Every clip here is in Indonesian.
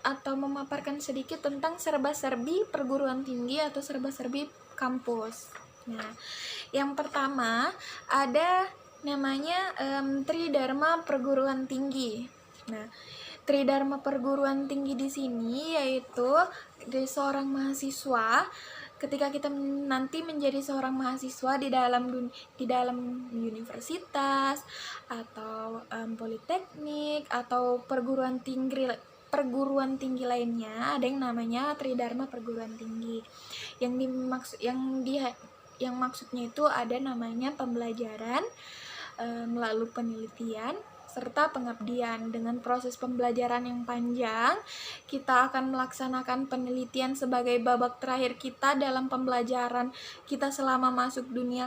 atau memaparkan sedikit tentang serba-serbi perguruan tinggi atau serba-serbi kampus. Nah, yang pertama ada namanya Tridharma Perguruan Tinggi. Nah, Tridharma Perguruan Tinggi di sini yaitu dari seorang mahasiswa. Ketika kita nanti menjadi seorang mahasiswa di dalam universitas atau politeknik atau perguruan tinggi lainnya, ada yang namanya Tridharma Perguruan Tinggi. Yang maksudnya itu ada namanya pembelajaran, melalui penelitian serta pengabdian. Dengan proses pembelajaran yang panjang, kita akan melaksanakan penelitian sebagai babak terakhir kita dalam pembelajaran kita selama masuk dunia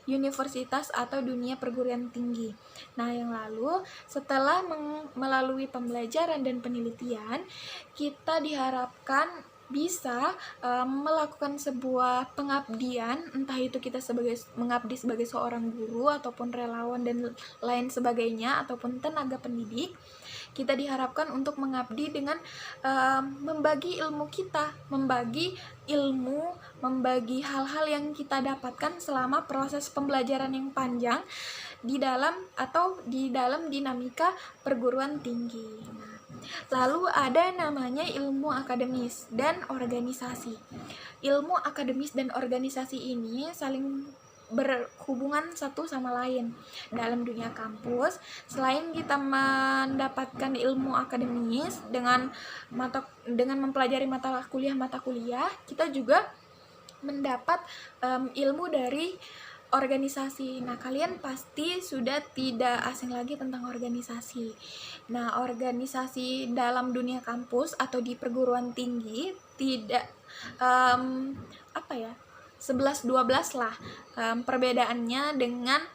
universitas atau dunia perguruan tinggi. Nah, yang lalu setelah melalui pembelajaran dan penelitian, kita diharapkan bisa melakukan sebuah pengabdian, entah itu kita mengabdi sebagai seorang guru ataupun relawan dan lain sebagainya, ataupun tenaga pendidik. Kita diharapkan untuk mengabdi dengan membagi ilmu kita, membagi hal-hal yang kita dapatkan selama proses pembelajaran yang panjang di dalam dinamika perguruan tinggi. Lalu ada namanya ilmu akademis dan organisasi. Ilmu akademis dan organisasi ini saling berhubungan satu sama lain dalam dunia kampus. Selain kita mendapatkan ilmu akademis dengan mempelajari mata kuliah, kita juga mendapat ilmu dari organisasi. Nah, kalian pasti sudah tidak asing lagi tentang organisasi. Nah, organisasi dalam dunia kampus atau di perguruan tinggi tidak 11-12 lah perbedaannya dengan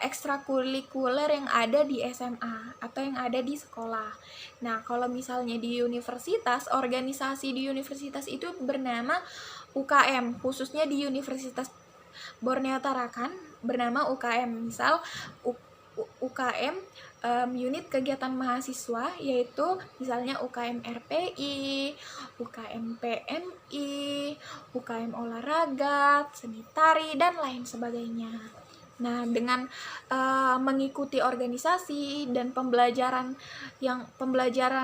ekstrakurikuler yang ada di SMA atau yang ada di sekolah. Nah, kalau misalnya di universitas, organisasi di universitas itu bernama UKM, khususnya di Universitas Borneo Tarakan bernama UKM. Misal UKM unit kegiatan mahasiswa, yaitu misalnya UKM RPI, UKM PMI, UKM olahraga, seni tari, dan lain sebagainya. Nah, dengan mengikuti organisasi dan pembelajaran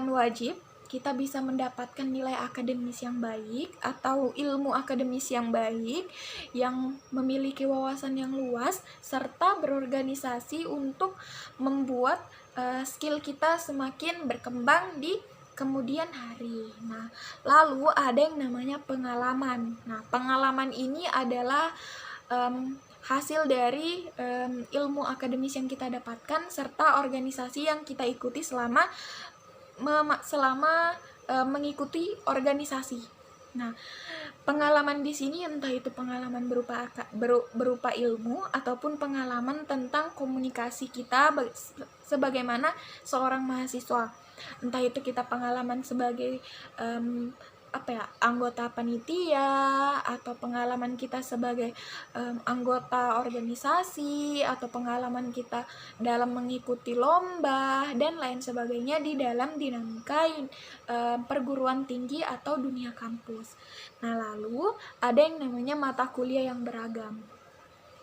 wajib, kita bisa mendapatkan nilai akademis yang baik atau ilmu akademis yang baik, yang memiliki wawasan yang luas, serta berorganisasi untuk membuat skill kita semakin berkembang di kemudian hari. Nah, lalu ada yang namanya pengalaman. Nah, pengalaman ini adalah hasil dari ilmu akademis yang kita dapatkan serta organisasi yang kita ikuti selama mengikuti organisasi. Nah, pengalaman di sini entah itu pengalaman berupa ilmu ataupun pengalaman tentang komunikasi kita sebagaimana seorang mahasiswa. Entah itu kita pengalaman sebagai anggota panitia, atau pengalaman kita sebagai anggota organisasi, atau pengalaman kita dalam mengikuti lomba dan lain sebagainya di dalam dinamika perguruan tinggi atau dunia kampus. Nah, lalu ada yang namanya mata kuliah yang beragam.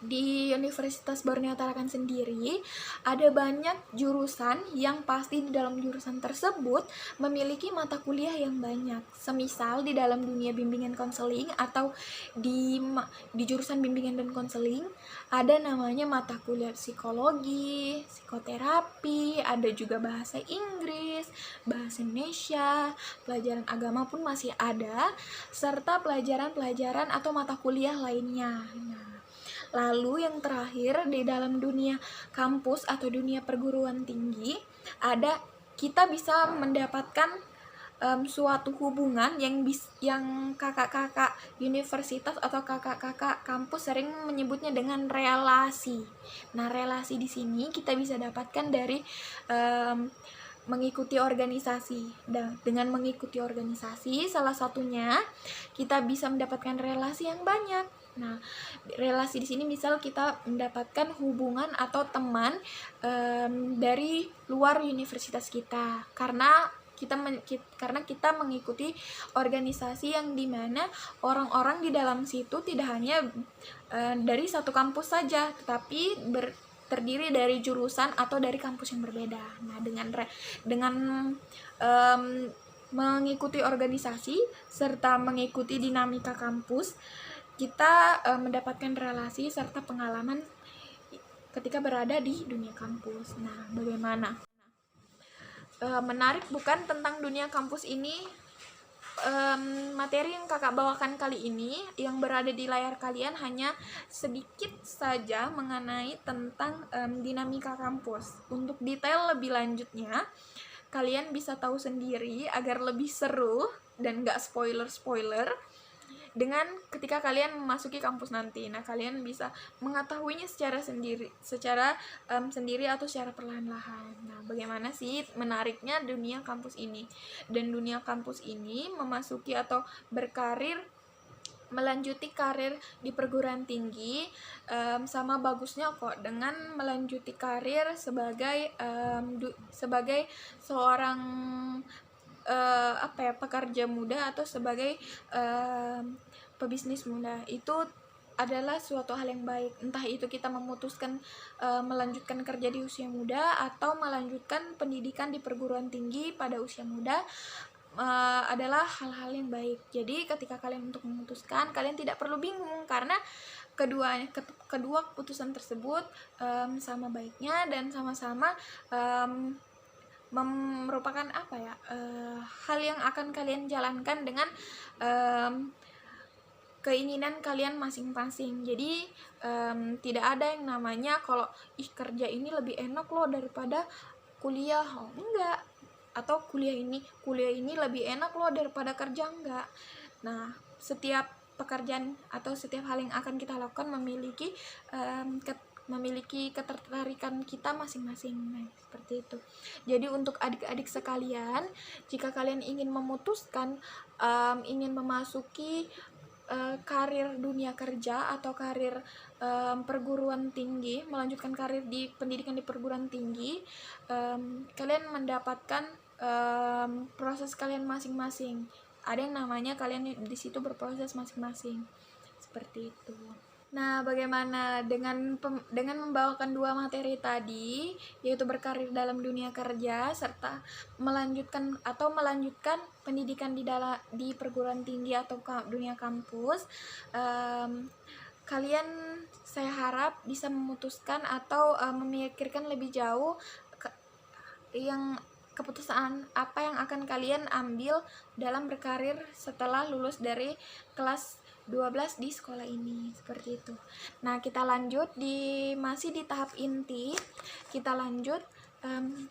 Di Universitas Borneo Tarakan sendiri ada banyak jurusan yang pasti di dalam jurusan tersebut memiliki mata kuliah yang banyak. Semisal di dalam dunia bimbingan konseling atau di jurusan bimbingan dan konseling ada namanya mata kuliah psikologi, psikoterapi, ada juga bahasa Inggris, bahasa Indonesia, pelajaran agama pun masih ada, serta pelajaran-pelajaran atau mata kuliah lainnya. Lalu yang terakhir di dalam dunia kampus atau dunia perguruan tinggi, kita bisa mendapatkan suatu hubungan yang kakak-kakak universitas atau kakak-kakak kampus sering menyebutnya dengan relasi. Nah, relasi di sini kita bisa dapatkan dari mengikuti organisasi. Dengan mengikuti organisasi, salah satunya kita bisa mendapatkan relasi yang banyak. Nah, relasi di sini misal kita mendapatkan hubungan atau teman dari luar universitas kita, karena karena kita mengikuti organisasi yang dimana orang-orang di dalam situ tidak hanya dari satu kampus saja, tetapi terdiri dari jurusan atau dari kampus yang berbeda. Nah, dengan mengikuti organisasi serta mengikuti dinamika kampus, kita mendapatkan relasi serta pengalaman ketika berada di dunia kampus. Nah, bagaimana? Menarik bukan tentang dunia kampus ini? Materi yang kakak bawakan kali ini yang berada di layar kalian hanya sedikit saja mengenai tentang dinamika kampus. Untuk detail lebih lanjutnya, kalian bisa tahu sendiri agar lebih seru dan gak spoiler-spoiler dengan ketika kalian memasuki kampus nanti. Nah, kalian bisa mengetahuinya secara sendiri atau secara perlahan-lahan. Nah, bagaimana sih menariknya dunia kampus ini? Dan dunia kampus ini memasuki atau melanjuti karir di perguruan tinggi sama bagusnya kok dengan melanjuti karir sebagai seorang pekerja muda atau sebagai pebisnis muda. Itu adalah suatu hal yang baik, entah itu kita memutuskan melanjutkan kerja di usia muda atau melanjutkan pendidikan di perguruan tinggi pada usia muda, adalah hal-hal yang baik. Jadi ketika kalian untuk memutuskan, kalian tidak perlu bingung karena kedua keputusan tersebut sama baiknya dan sama-sama merupakan hal yang akan kalian jalankan dengan keinginan kalian masing-masing. Jadi tidak ada yang namanya kalau kerja ini lebih enak loh daripada kuliah, enggak, atau kuliah ini lebih enak loh daripada kerja, enggak. Nah, setiap pekerjaan atau setiap hal yang akan kita lakukan memiliki ketertarikan kita masing-masing. Nah, seperti itu. Jadi untuk adik-adik sekalian, jika kalian ingin memutuskan ingin memasuki karir dunia kerja atau karir perguruan tinggi, melanjutkan karir di pendidikan di perguruan tinggi, kalian mendapatkan proses kalian masing-masing. Ada yang namanya kalian di situ berproses masing-masing. Seperti itu. Nah, bagaimana dengan membawakan dua materi tadi, yaitu berkarir dalam dunia kerja serta melanjutkan pendidikan di perguruan tinggi atau dunia kampus, kalian saya harap bisa memutuskan atau memikirkan lebih jauh keputusan apa yang akan kalian ambil dalam berkarir setelah lulus dari kelas 12 di sekolah ini, seperti itu. Nah, kita lanjut masih di tahap inti. Kita lanjut,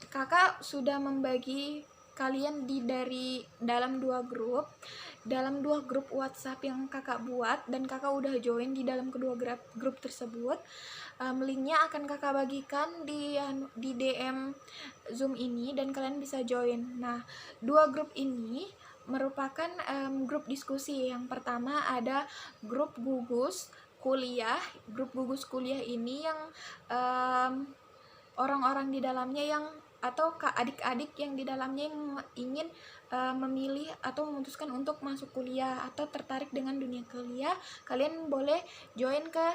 kakak sudah membagi kalian dalam dua grup WhatsApp yang kakak buat, dan kakak udah join di dalam kedua grup tersebut. Linknya akan kakak bagikan di DM Zoom ini dan kalian bisa join. Nah, dua grup ini merupakan grup diskusi. Yang pertama ada grup gugus kuliah. Grup gugus kuliah ini yang orang-orang di dalamnya atau adik-adik yang di dalamnya yang ingin memilih atau memutuskan untuk masuk kuliah atau tertarik dengan dunia kuliah, kalian boleh join ke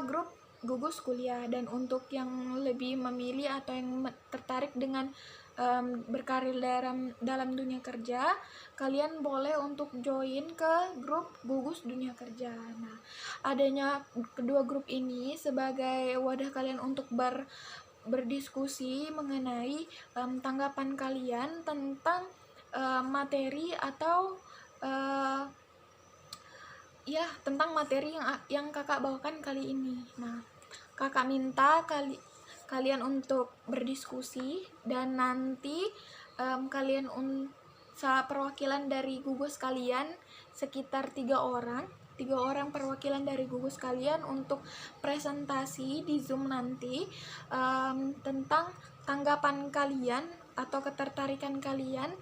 grup gugus kuliah. Dan untuk yang lebih memilih atau yang tertarik dengan berkarir dalam dunia kerja, kalian boleh untuk join ke grup gugus dunia kerja. Nah, adanya kedua grup ini sebagai wadah kalian untuk berdiskusi mengenai tanggapan kalian tentang materi atau tentang materi yang kakak bawakan kali ini. Nah, kakak minta kalian untuk berdiskusi, dan nanti kalian perwakilan dari gugus kalian sekitar 3 orang perwakilan dari gugus kalian untuk presentasi di Zoom nanti tentang tanggapan kalian atau ketertarikan kalian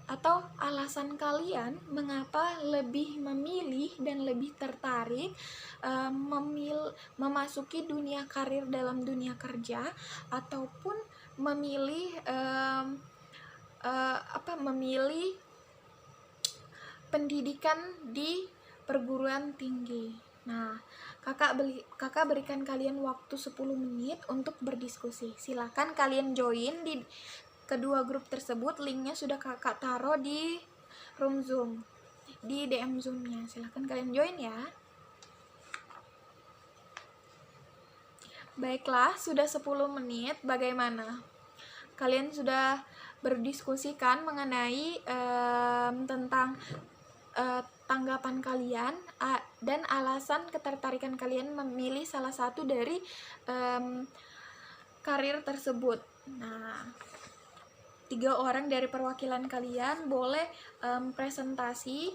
atau alasan kalian mengapa lebih memilih dan lebih tertarik memasuki dunia karir dalam dunia kerja, ataupun memilih memilih pendidikan di perguruan tinggi. Nah, kakak berikan kalian waktu 10 menit untuk berdiskusi. Silakan kalian join di kedua grup tersebut. Linknya sudah kakak taruh di room Zoom, di DM Zoom-nya. Silakan kalian join ya. Baiklah, sudah 10 menit. Bagaimana? Kalian sudah berdiskusikan mengenai tentang tanggapan kalian dan alasan ketertarikan kalian memilih salah satu dari karir tersebut. Nah, 3 orang dari perwakilan kalian boleh presentasi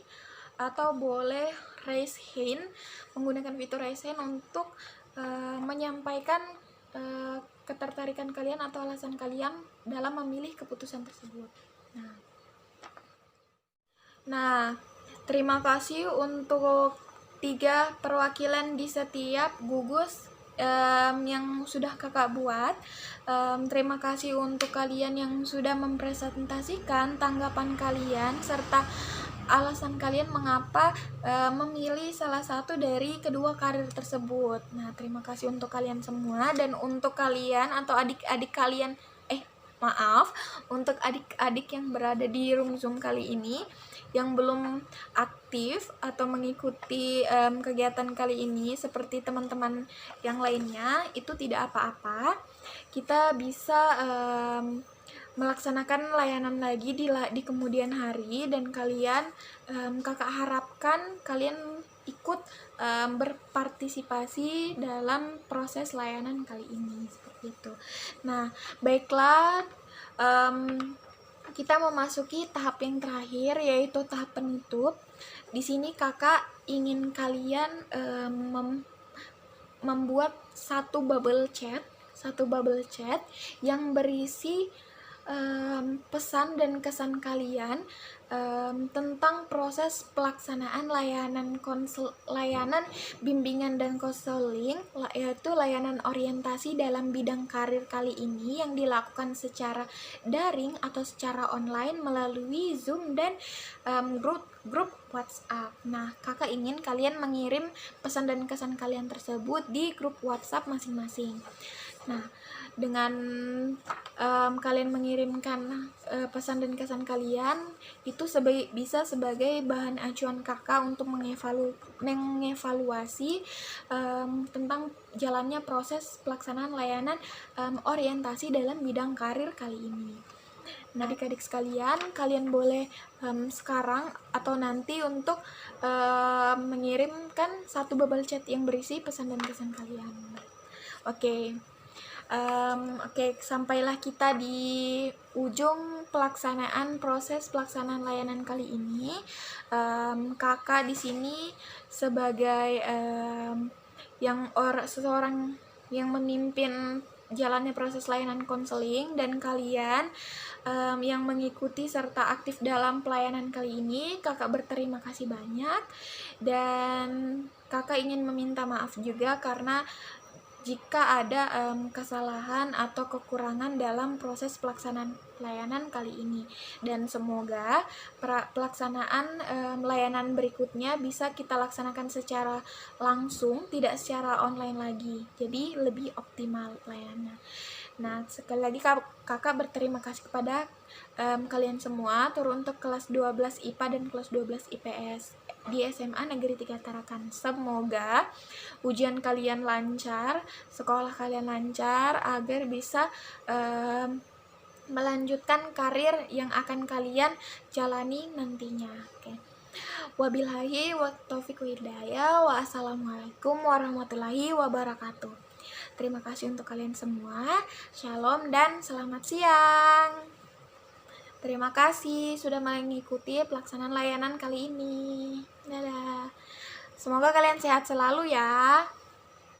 atau boleh raise hand, menggunakan fitur raise hand untuk menyampaikan ketertarikan kalian atau alasan kalian dalam memilih keputusan tersebut. Nah, terima kasih untuk 3 perwakilan di setiap gugus yang sudah kakak buat. Terima kasih untuk kalian yang sudah mempresentasikan tanggapan kalian serta alasan kalian mengapa memilih salah satu dari kedua karir tersebut. Nah, terima kasih untuk kalian semua. Dan untuk kalian atau adik-adik kalian, untuk adik-adik yang berada di room Zoom kali ini yang belum aktif atau mengikuti kegiatan kali ini seperti teman-teman yang lainnya, itu tidak apa-apa. Kita bisa melaksanakan layanan lagi di kemudian hari, dan kalian kakak harapkan kalian ikut berpartisipasi dalam proses layanan kali ini, seperti itu. Nah, baiklah, kita memasuki tahap yang terakhir, yaitu tahap penutup. Di sini kakak ingin kalian membuat satu bubble chat yang berisi pesan dan kesan kalian tentang proses pelaksanaan layanan bimbingan dan konseling, yaitu layanan orientasi dalam bidang karir kali ini yang dilakukan secara daring atau secara online melalui Zoom dan grup WhatsApp. Nah, kakak ingin kalian mengirim pesan dan kesan kalian tersebut di grup WhatsApp masing-masing. Nah, dengan kalian mengirimkan pesan dan kesan kalian, itu bisa sebagai bahan acuan kakak untuk mengevaluasi tentang jalannya proses pelaksanaan layanan orientasi dalam bidang karir kali ini. Nah, adik-adik sekalian, kalian boleh sekarang atau nanti untuk mengirimkan satu bubble chat yang berisi pesan dan kesan kalian. Oke, sampailah kita di ujung proses pelaksanaan layanan kali ini. Kakak di sini sebagai seseorang yang memimpin jalannya proses layanan konseling, dan kalian yang mengikuti serta aktif dalam pelayanan kali ini, kakak berterima kasih banyak, dan kakak ingin meminta maaf juga karena jika ada kesalahan atau kekurangan dalam proses pelaksanaan layanan kali ini. Dan semoga pelaksanaan layanan berikutnya bisa kita laksanakan secara langsung, tidak secara online lagi. Jadi lebih optimal layanannya. Nah, sekali lagi kakak berterima kasih kepada kalian semua, untuk kelas 12 IPA dan kelas 12 IPS di SMA Negeri 3 Tarakan. Semoga ujian kalian lancar, sekolah kalian lancar, agar bisa melanjutkan karir yang akan kalian jalani nantinya. Oke. Wabillahi wattaufiq walhidayah. Wassalamualaikum warahmatullahi wabarakatuh. Terima kasih untuk kalian semua. Shalom dan selamat siang. Terima kasih sudah mengikuti pelaksanaan layanan kali ini. Dadah. Semoga kalian sehat selalu ya.